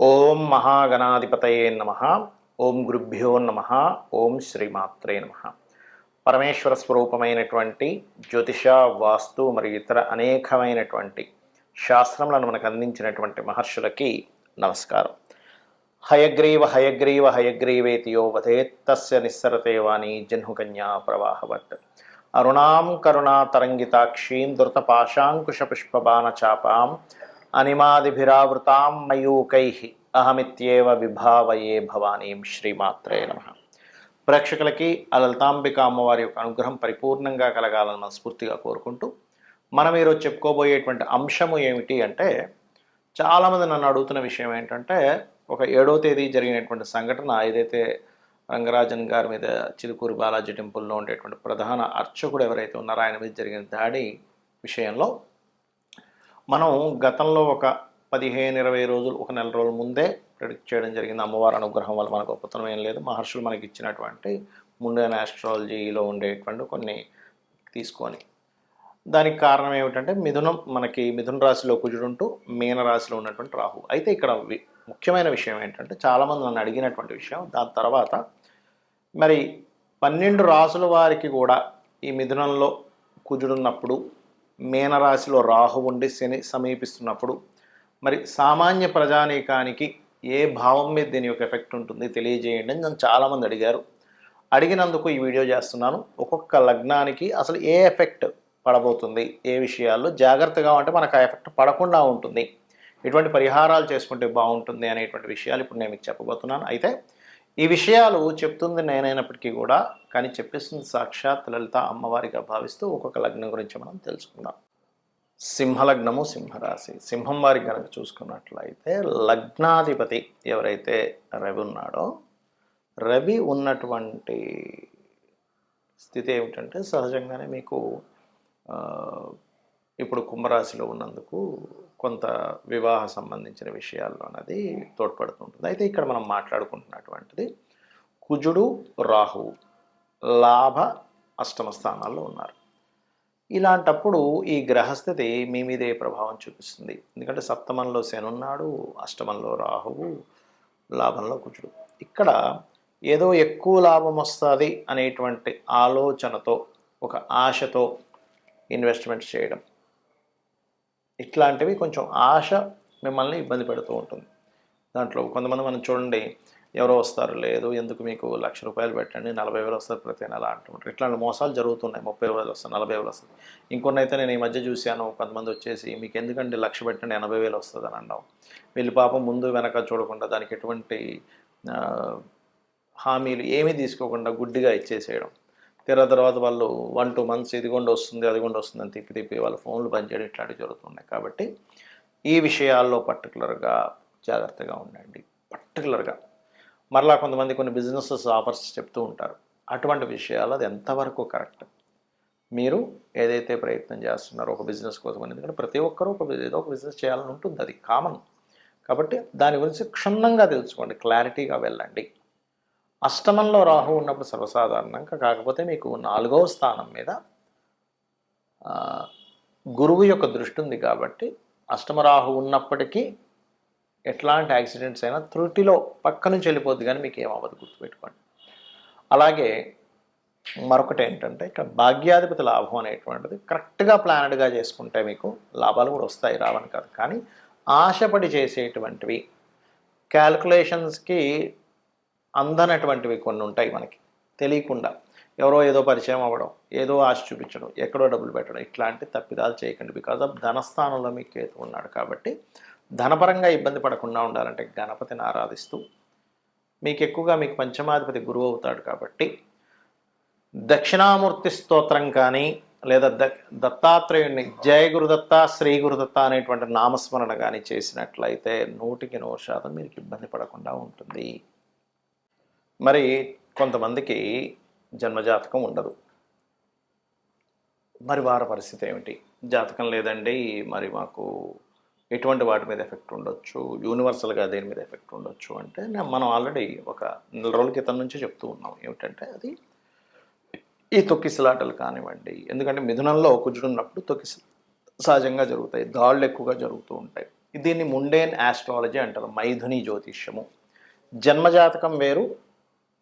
ఓం మహాగణాధిపతయే నమ. ఓం గురుభ్యో నమ. ఓం శ్రీమాత్రే నమ. పరమేశ్వర స్వరూపమైనటువంటి జ్యోతిష, వాస్తు మరియు ఇతర అనేకమైనటువంటి శాస్త్రములను మనకు అందించినటువంటి మహర్షులకి నమస్కారం. హయగ్రీవ హయగ్రీవ హయగ్రీవేతి యో వదేత్తస్య నిస్సరతే వాణి జహ్నుకన్యా ప్రవాహవత్. అరుణాం కరుణాతరంగితాక్షీం ధృతపాశాంకుశపుష్పబాణచాపాం అనిమాదిభిరావృతాం మయూకైః అహమిత్యేవ విభావయే భవానీం. శ్రీమాత్రే నమః. ప్రేక్షకులకి ఆ లలితాంబిక అమ్మవారి యొక్క అనుగ్రహం పరిపూర్ణంగా కలగాలని మనస్ఫూర్తిగా కోరుకుంటూ మనం ఈరోజు చెప్పుకోబోయేటువంటి అంశము ఏమిటి అంటే, చాలామంది నన్ను అడుగుతున్న విషయం ఏంటంటే, ఒక 7వ తేదీ జరిగినటువంటి సంఘటన ఏదైతే రంగరాజన్ గారి మీద చిలుకూరు బాలాజీ టెంపుల్లో ఉండేటువంటి ప్రధాన అర్చకుడు ఎవరైతే ఉన్నారో ఆయన మీద జరిగిన దాడి విషయంలో మనం గతంలో ఒక 15-20 రోజులు, ఒక నెల రోజుల ముందే ప్రెడిక్ట్ చేయడం జరిగింది. అమ్మవారి అనుగ్రహం వల్ల మనకు గొప్పతనం ఏం లేదు, మహర్షులు మనకి ఇచ్చినటువంటి ముండైన ఆస్ట్రాలజీలో ఉండేటువంటి కొన్ని తీసుకొని. దానికి కారణం ఏమిటంటే, మనకి మిథున రాశిలో కుజుడుంటూ మీన రాశిలో ఉన్నటువంటి రాహు. అయితే ఇక్కడ ముఖ్యమైన విషయం ఏంటంటే, చాలామంది నన్ను అడిగినటువంటి విషయం, దాని తర్వాత మరి 12 రాసుల వారికి కూడా ఈ మిథునంలో కుజుడున్నప్పుడు, మీనరాశిలో రాహు ఉండి శని సమీపిస్తున్నప్పుడు మరి సామాన్య ప్రజానీకానికి ఏ భావం మీద దీని యొక్క ఎఫెక్ట్ ఉంటుంది తెలియజేయండి అని నన్ను చాలామంది అడిగారు. అడిగినందుకు ఈ వీడియో చేస్తున్నాను. ఒక్కొక్క లగ్నానికి అసలు ఏ ఎఫెక్ట్ పడబోతుంది, ఏ విషయాల్లో జాగ్రత్తగా ఉంటే మనకు ఆ ఎఫెక్ట్ పడకుండా ఉంటుంది, ఎటువంటి పరిహారాలు చేసుకుంటే బాగుంటుంది అనేటువంటి విషయాలు ఇప్పుడు నేను మీకు చెప్పబోతున్నాను. అయితే ఈ విషయాలు చెప్తుంది నేనైనప్పటికీ కూడా, కానీ చెప్పేస్తుంది సాక్షాత్ లలిత అమ్మవారిగా భావిస్తూ ఒక్కొక్క లగ్నం గురించి మనం తెలుసుకుందాం. సింహలగ్నము, సింహరాశి. సింహం వారికి కనుక చూసుకున్నట్లయితే లగ్నాధిపతి ఎవరైతే రవి ఉన్నాడో, రవి ఉన్నటువంటి స్థితి ఏమిటంటే, సహజంగానే మీకు ఇప్పుడు కుంభరాశిలో ఉన్నందుకు కొంత వివాహ సంబంధించిన విషయాల్లో అనేది తోడ్పడుతుంటుంది. అయితే ఇక్కడ మనం మాట్లాడుకుంటున్నటువంటిది కుజుడు, రాహువు లాభ అష్టమ స్థానాల్లో ఉన్నారు. ఇలాంటప్పుడు ఈ గ్రహస్థితి మీ మీదే ప్రభావం చూపిస్తుంది. ఎందుకంటే సప్తమంలో శని ఉన్నాడు, అష్టమంలో రాహువు, లాభంలో కుజుడు. ఇక్కడ ఏదో ఎక్కువ లాభం వస్తుంది అనేటువంటి ఆలోచనతో, ఒక ఆశతో ఇన్వెస్ట్మెంట్ చేయడం, ఇట్లాంటివి కొంచెం ఆశ మిమ్మల్ని ఇబ్బంది పెడుతూ ఉంటుంది. దాంట్లో కొంతమంది మనం చూడండి, ఎవరో వస్తారు, లేదు ఎందుకు మీకు ₹1,00,000 పెట్టండి 40,000 వస్తుంది ప్రతి నెల అంటుంటారు. ఇట్లాంటి మోసాలు జరుగుతున్నాయి. 30,000 వస్తుంది, 40,000 వస్తుంది. ఇంకొన్ని అయితే నేను ఈ మధ్య చూశాను, కొంతమంది వచ్చేసి మీకు ఎందుకంటే 1,00,000 పెట్టండి 80,000 వస్తుంది అని అన్నాం. వీళ్ళు పాపం ముందు వెనక చూడకుండా, దానికి ఎటువంటి హామీలు ఏమీ తీసుకోకుండా గుడ్డిగా ఇచ్చేసేయడం. తర్వాత వాళ్ళు 1-2 months ఇదిగోండి వస్తుంది, అదిగోండి వస్తుంది అని తిప్పి వాళ్ళ ఫోన్లు పనిచేయడం, ఇట్లాంటివి జరుగుతున్నాయి. కాబట్టి ఈ విషయాల్లో పర్టికులర్గా జాగ్రత్తగా ఉండండి. పర్టికులర్గా మరలా కొంతమంది కొన్ని బిజినెసెస్ ఆఫర్స్ చెప్తూ ఉంటారు. అటువంటి విషయాలు అది ఎంతవరకు కరెక్ట్, మీరు ఏదైతే ప్రయత్నం చేస్తున్నారో ఒక బిజినెస్ కోసం, ఎందుకంటే ప్రతి ఒక్కరూ ఏదో ఒక బిజినెస్ చేయాలని ఉంటుంది, అది కామన్. కాబట్టి దాని గురించి క్షుణ్ణంగా తెలుసుకోండి, క్లారిటీగా వెళ్ళండి. అష్టమంలో రాహు ఉన్నప్పుడు సర్వసాధారణంగా, కాకపోతే మీకు 4వ స్థానం మీద గురువు యొక్క దృష్టి ఉంది కాబట్టి అష్టమ రాహు ఉన్నప్పటికీ ఎట్లాంటి యాక్సిడెంట్స్ అయినా త్రుటిలో పక్క నుంచి వెళ్ళిపోద్ది, కానీ మీకు ఏమవ్వదు, గుర్తుపెట్టుకోండి. అలాగే మరొకటి ఏంటంటే, ఇక్కడ భాగ్యాధిపతి లాభం అనేటువంటిది కరెక్ట్గా ప్లానెడ్గా చేసుకుంటే మీకు లాభాలు కూడా వస్తాయి, రావని కాదు. కానీ ఆశపడి చేసేటువంటివి, క్యాల్కులేషన్స్కి అందనటువంటివి కొన్ని ఉంటాయి. మనకి తెలియకుండా ఎవరో ఏదో పరిచయం అవ్వడం, ఏదో ఆశ చూపించడం, ఎక్కడో డబ్బులు పెట్టడం, ఇట్లాంటి తప్పిదాలు చేయకండి. బికాజ్ ఆఫ్ ధనస్థానంలో మీకు కేతు ఉన్నాడు కాబట్టి ధనపరంగా ఇబ్బంది పడకుండా ఉండాలంటే గణపతిని ఆరాధిస్తూ, మీకు ఎక్కువగా మీకు పంచమాధిపతి గురువు అవుతాడు కాబట్టి దక్షిణామూర్తి స్తోత్రం కానీ, లేదా దత్తాత్రేయుడిని జయ గురుదత్త, శ్రీ గురుదత్త అనేటువంటి నామస్మరణ కానీ చేసినట్లయితే 100% మీకు ఇబ్బంది పడకుండా ఉంటుంది. మరి కొంతమందికి జన్మజాతకం ఉండదు, మరి వారి పరిస్థితి ఏమిటి? జాతకం లేదండి, మరి మాకు ఎటువంటి వాటి మీద ఎఫెక్ట్ ఉండొచ్చు, యూనివర్సల్గా దేని మీద ఎఫెక్ట్ ఉండొచ్చు అంటే, మనం ఆల్రెడీ ఒక నెల రోజుల క్రితం నుంచి చెప్తూ ఉన్నాం. ఏమిటంటే అది ఈ తొక్కిసలాటలు కానివ్వండి, ఎందుకంటే మిథునంలో కుజుడున్నప్పుడు సహజంగా జరుగుతాయి, దాళ్ళు ఎక్కువగా జరుగుతూ ఉంటాయి. దీన్ని ముండేన్ ఆస్ట్రాలజీ అంటారు, మైథుని జ్యోతిష్యము. జన్మజాతకం వేరు,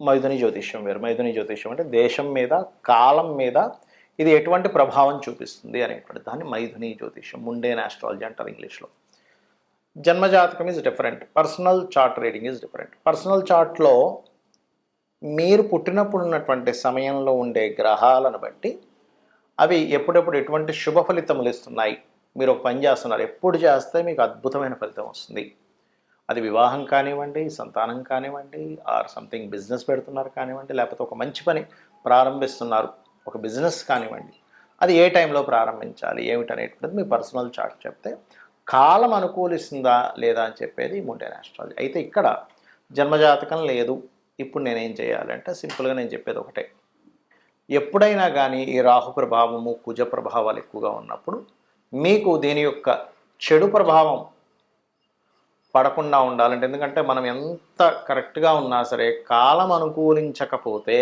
మైథుని జ్యోతిష్యం వేరు. మైథుని జ్యోతిష్యం అంటే దేశం మీద, కాలం మీద ఇది ఎటువంటి ప్రభావం చూపిస్తుంది అనేటువంటి దాన్ని మైథుని జ్యోతిష్యం, ముండేన్ ఆస్ట్రాలజీ అంటారు ఇంగ్లీష్లో. జన్మజాతకం is different, personal chart reading is different. Personal చార్ట్లో మీరు పుట్టినప్పుడు ఉన్నటువంటి సమయంలో ఉండే గ్రహాలను బట్టి అవి ఎప్పుడెప్పుడు ఎటువంటి శుభ ఫలితములు ఇస్తున్నాయి, మీరు ఒక పని చేస్తున్నారు, ఎప్పుడు చేస్తే మీకు అద్భుతమైన ఫలితం వస్తుంది. అది వివాహం కానివ్వండి, సంతానం కానివ్వండి, ఆర్ సంథింగ్ బిజినెస్ పెడుతున్నారు కానివ్వండి, లేకపోతే ఒక మంచి పని ప్రారంభిస్తున్నారు, ఒక బిజినెస్ కానివ్వండి, అది ఏ టైంలో ప్రారంభించాలి ఏమిటనేటువంటిది మీ పర్సనల్ చార్ట్ చెప్తే కాలం అనుకూలిస్తుందా లేదా అని చెప్పేది ముండేన్ ఆస్ట్రాలజీ. అయితే ఇక్కడ జన్మజాతకం లేదు, ఇప్పుడు నేనేం చేయాలంటే సింపుల్గా నేను చెప్పేది ఒకటే. ఎప్పుడైనా కానీ ఈ రాహు ప్రభావము, కుజ ప్రభావాలు ఎక్కువగా ఉన్నప్పుడు మీకు దీని యొక్క చెడు ప్రభావం పడకుండా ఉండాలంటే, ఎందుకంటే మనం ఎంత కరెక్ట్గా ఉన్నా సరే కాలం అనుకూలించకపోతే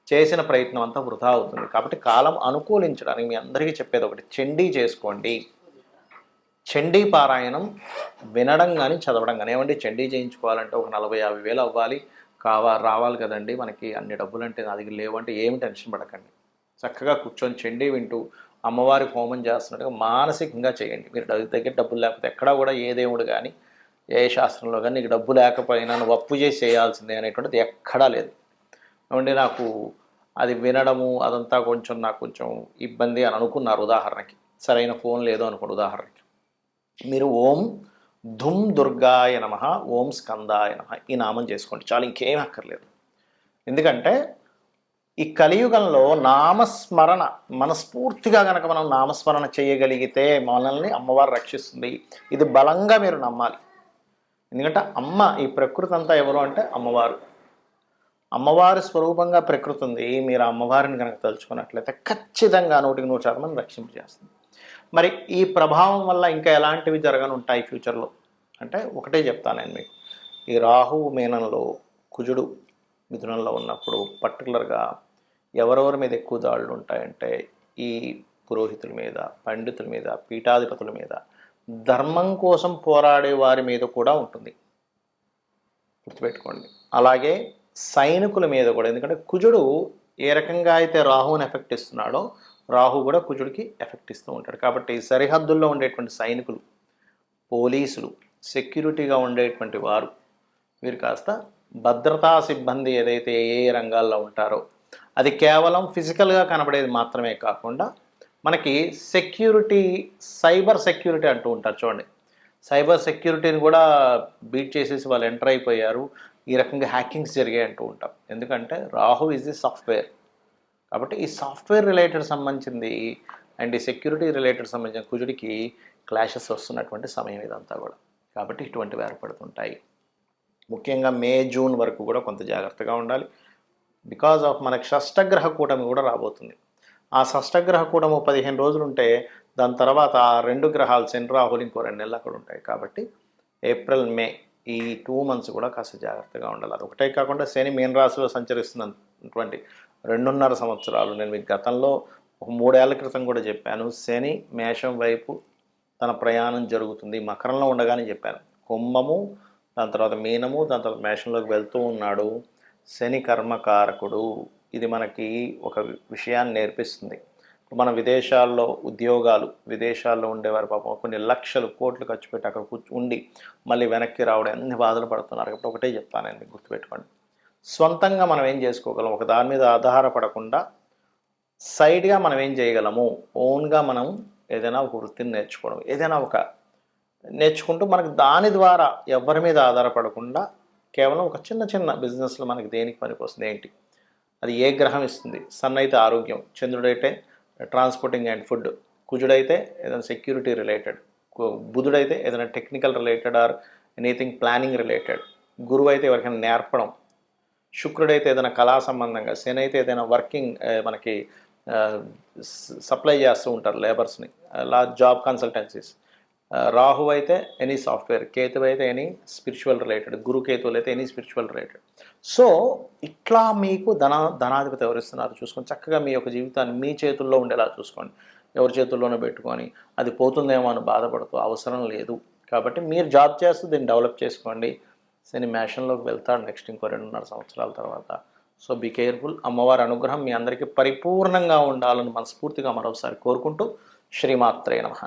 చేసిన ప్రయత్నం అంతా వృధా అవుతుంది. కాబట్టి కాలం అనుకూలించడానికి మీ అందరికీ చెప్పేది ఒకటి, చండీ చేసుకోండి. చండీ పారాయణం వినడం కానీ చదవడం కానీ. ఏమండి చండీ చేయించుకోవాలంటే ఒక 40-50 వేలు అవ్వాలి, రావాలి కదండి మనకి, అన్ని డబ్బులు అంటే నా దగ్గర లేవంటే ఏమి టెన్షన్ పడకండి. చక్కగా కూర్చొని చండీ వింటూ అమ్మవారి హోమం చేస్తున్నట్టుగా మానసికంగా చేయండి. మీరు దగ్గర డబ్బులు లేకపోతే ఎక్కడా కూడా ఏ దేవుడు కానీ ఏ శాస్త్రంలో కానీ నీకు డబ్బు లేకపోయినా నువ్వు అప్పు చేసి చేయాల్సిందే అనేటువంటిది ఎక్కడా లేదు. ఏమంటే నాకు అది వినడము అదంతా నాకు కొంచెం ఇబ్బంది అని అనుకున్నారు ఉదాహరణకి, సరైన ఫోన్ లేదు అనుకోండి ఉదాహరణకి, మీరు ఓం ధుమ్ దుర్గాయ నమః, ఓం స్కందాయ నమః ఈ నామం చేసుకోండి చాలు, ఇంకేం అక్కర్లేదు. ఎందుకంటే ఈ కలియుగంలో నామస్మరణ మనస్ఫూర్తిగా కనుక మనం నామస్మరణ చేయగలిగితే మనల్ని అమ్మవారు రక్షిస్తుంది. ఇది బలంగా మీరు నమ్మాలి. ఎందుకంటే అమ్మ, ఈ ప్రకృతి అంతా ఎవరు అంటే అమ్మవారు. అమ్మవారి స్వరూపంగా ప్రకృతి ఉంది. మీరు అమ్మవారిని కనుక తలుచుకున్నట్లయితే ఖచ్చితంగా 100% రక్షింపజేస్తుంది. మరి ఈ ప్రభావం వల్ల ఇంకా ఎలాంటివి జరగనుంటాయి ఫ్యూచర్లో అంటే ఒకటే చెప్తాను నేను మీకు. ఈ రాహువు మీనంలో, కుజుడు మిథునంలో ఉన్నప్పుడు పర్టికులర్గా ఎవరెవరి మీద ఎక్కువ దాడులు ఉంటాయంటే ఈ పురోహితుల మీద, పండితుల మీద, పీఠాధిపతుల మీద, ధర్మం కోసం పోరాడే వారి మీద కూడా ఉంటుంది, గుర్తుపెట్టుకోండి. అలాగే సైనికుల మీద కూడా, ఎందుకంటే కుజుడు ఏ రకంగా అయితే రాహువుని ఎఫెక్ట్ ఇస్తున్నాడో రాహు కూడా కుజుడికి ఎఫెక్ట్ ఇస్తూ ఉంటాడు. కాబట్టి సరిహద్దుల్లో ఉండేటువంటి సైనికులు, పోలీసులు, సెక్యూరిటీగా ఉండేటువంటి వారు, వీరు కాస్త భద్రతా సిబ్బంది ఏదైతే ఏ రంగాల్లో ఉంటారో అది కేవలం ఫిజికల్గా కనబడేది మాత్రమే కాకుండా మనకి సెక్యూరిటీ, సైబర్ సెక్యూరిటీ అంటూ ఉంటారు చూడండి, సైబర్ సెక్యూరిటీని కూడా బీట్ చేసేసి వాళ్ళు ఎంటర్ అయిపోయారు, ఈ రకంగా హ్యాకింగ్స్ జరిగాయి అంటూ ఉంటాం. ఎందుకంటే రాహు ఈజ్ ది సాఫ్ట్వేర్. కాబట్టి ఈ సాఫ్ట్వేర్ రిలేటెడ్ సంబంధించింది అండ్ ఈ సెక్యూరిటీ రిలేటెడ్ సంబంధించిన కుజుడికి క్లాషెస్ వస్తున్నటువంటి సమయం ఇదంతా కూడా. కాబట్టి ఇటువంటివి ఏర్పడుతుంటాయి. ముఖ్యంగా మే, జూన్ వరకు కూడా కొంత జాగ్రత్తగా ఉండాలి. బికాజ్ ఆఫ్ మనకి షష్టగ్రహ కూటమి కూడా రాబోతుంది. ఆ షష్టగ్రహ కూటమి 15 రోజులు ఉంటే దాని తర్వాత ఆ 2 గ్రహాలు శని, రాహులు ఇంకో 2 నెలలు అక్కడ ఉంటాయి. కాబట్టి ఏప్రిల్, మే ఈ 2 months కూడా కాస్త జాగ్రత్తగా ఉండాలి. అదొకటే కాకుండా శని మీన రాశిలో సంచరిస్తున్నటువంటి 2.5 సంవత్సరాలు, నేను మీకు గతంలో ఒక 3 ఏళ్ల క్రితం కూడా చెప్పాను, శని మేషం వైపు తన ప్రయాణం జరుగుతుంది. మకరంలో ఉండగానే చెప్పాను, కుంభము, దాని తర్వాత మీనము, దాని తర్వాత మేషంలోకి వెళ్తూ ఉన్నాడు. శని కర్మకారకుడు. ఇది మనకి ఒక విషయాన్ని నేర్పిస్తుంది. మన విదేశాల్లో ఉద్యోగాలు, విదేశాల్లో ఉండేవారు పాపం కొన్ని లక్షలు, కోట్లు ఖర్చు పెట్టి అక్కడ ఉండి మళ్ళీ వెనక్కి రావడం అన్ని బాధలు పడుతున్నారు. కాబట్టి ఒకటే చెప్తానండి, గుర్తుపెట్టుకోండి. స్వంతంగా మనం ఏం చేసుకోగలం, ఒక దాని మీద ఆధారపడకుండా సైడ్గా మనం ఏం చేయగలము, ఓన్గా మనం ఏదైనా ఒక వృత్తిని నేర్చుకోవడం, ఏదైనా ఒక నేర్చుకుంటూ మనకు దాని ద్వారా ఎవరి మీద ఆధారపడకుండా కేవలం ఒక చిన్న చిన్న బిజినెస్లో మనకి దేనికి పనికి వస్తుంది ఏంటి, అది ఏ గ్రహం ఇస్తుంది. సన్ అయితే ఆరోగ్యం, చంద్రుడైతే ట్రాన్స్పోర్టింగ్ అండ్ ఫుడ్, కుజుడైతే ఏదైనా సెక్యూరిటీ రిలేటెడ్, బుధుడైతే ఏదైనా technical related or anything planning related, గురువు అయితే ఎవరికైనా నేర్పడం, శుక్రుడైతే ఏదైనా కళా సంబంధంగా, శని అయితే ఏదైనా వర్కింగ్ మనకి సప్లై చేస్తూ ఉంటారు లేబర్స్ని, జాబ్ కన్సల్టెన్సీస్, రాహు అయితే ఎనీ సాఫ్ట్వేర్, కేతు అయితే ఎనీ స్పిరిచువల్ రిలేటెడ్, గురు కేతువులు అయితే ఎనీ స్పిరిచువల్ రిలేటెడ్. సో ఇట్లా మీకు ధనాధిపతి ఎవరిస్తున్నారు చూసుకొని చక్కగా మీ యొక్క జీవితాన్ని మీ చేతుల్లో ఉండేలా చూసుకోండి. ఎవరి చేతుల్లోనూ పెట్టుకొని అది పోతుందేమో అని బాధపడుతూ అవసరం లేదు. కాబట్టి మీరు జాబ్ చేస్తూ దీన్ని డెవలప్ చేసుకోండి. శని మేషంలోకి వెళ్తాడు నెక్స్ట్ ఇంకో 2.5 సంవత్సరాల తర్వాత. So be careful. అమ్మవారి అనుగ్రహం మీ అందరికీ పరిపూర్ణంగా ఉండాలని మనస్ఫూర్తిగా మరోసారి కోరుకుంటూ శ్రీమాత్రే నమః.